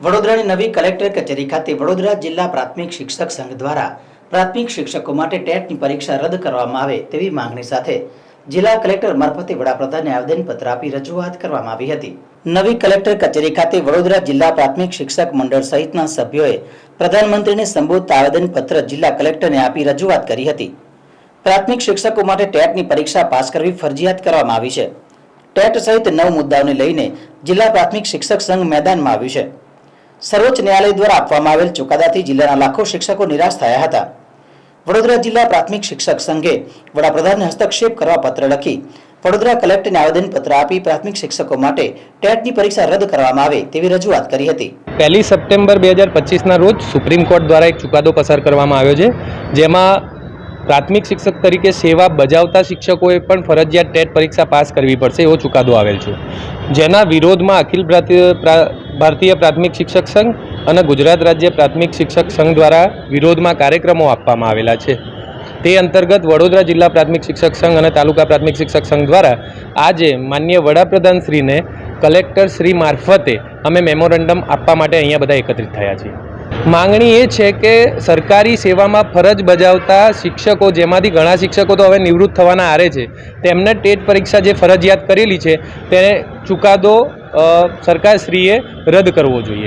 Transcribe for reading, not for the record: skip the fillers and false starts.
વડોદરાની નવી કલેક્ટર કચેરી ખાતે વડોદરા જિલ્લા પ્રાથમિક શિક્ષક સંઘ દ્વારા પ્રાથમિક શિક્ષકો માટે ટેટની પરીક્ષા રદ કરવામાં આવે તેવી માંગણી સાથે જિલ્લા કલેક્ટર મારફતે વડાપ્રધાનને આવેદનપત્ર આપી રજૂઆત કરવામાં આવી હતી। નવી કલેક્ટર કચેરી ખાતે વડોદરા જિલ્લા પ્રાથમિક શિક્ષક મંડળ સહિતના સભ્યોએ પ્રધાનમંત્રીને સંબોધતા આવેદનપત્ર જિલ્લા કલેક્ટરને આપી રજૂઆત કરી હતી। પ્રાથમિક શિક્ષકો માટે ટેટની પરીક્ષા પાસ કરવી ફરજિયાત કરવામાં આવી છે। ટેટ સહિત 9 મુદ્દાઓને લઈને જિલ્લા પ્રાથમિક શિક્ષક સંઘ મેદાનમાં આવ્યું છે। સર્વોચ્ચ ન્યાયાલય દ્વારા આપવામાં આવેલ ચુકાદાથી જિલ્લાના લાખો શિક્ષકો નિરાશ થયા હતા। વડોદરા જિલ્લા પ્રાથમિક શિક્ષક સંઘે વડાપ્રધાનને હસ્તક્ષેપ કરવા પત્ર લખી વડોદરા કલેક્ટરને આવેદનપત્ર આપી પ્રાથમિક શિક્ષકો માટે ટેટની પરીક્ષા રદ કરવામાં આવે તેવી રજૂઆત કરી હતી। 1 સપ્ટેમ્બર 2025ના રોજ સુપ્રીમ કોર્ટ દ્વારા એક ચુકાદો પસાર કરવામાં આવ્યો છે, જેમાં પ્રાથમિક શિક્ષક તરીકે સેવા બજાવતા શિક્ષકોએ પણ ફરજિયાત ટેટ પરીક્ષા પાસ કરવી પડશે એવો ચુકાદો આવેલ છે, જેના વિરોધમાં અખિલ ભારતીય પ્રાથમિક શિક્ષક સંઘ અને ગુજરાત રાજ્ય પ્રાથમિક શિક્ષક સંઘ દ્વારા વિરોધમાં કાર્યક્રમો આપવામાં આવેલા છે। તે અંતર્ગત વડોદરા જિલ્લા પ્રાથમિક શિક્ષક સંઘ અને તાલુકા પ્રાથમિક શિક્ષક સંઘ દ્વારા આજે માનનીય વડાપ્રધાન શ્રીને કલેક્ટર શ્રી મારફતે અમે મેમોરેન્ડમ આપવા માટે અહીંયા બધા એકત્રિત થયા છીએ। માંગણી એ છે કે સરકારી સેવામાં ફરજ બજાવતા શિક્ષકો, જેમાંથી ઘણા શિક્ષકો તો હવે નિવૃત્ત થવાના આરે છે, તેમને ટેટ પરીક્ષા જે ફરજિયાત કરેલી છે તેને ચુકાદો સરકારશ્રીએ રદ કરવો જોઈએ।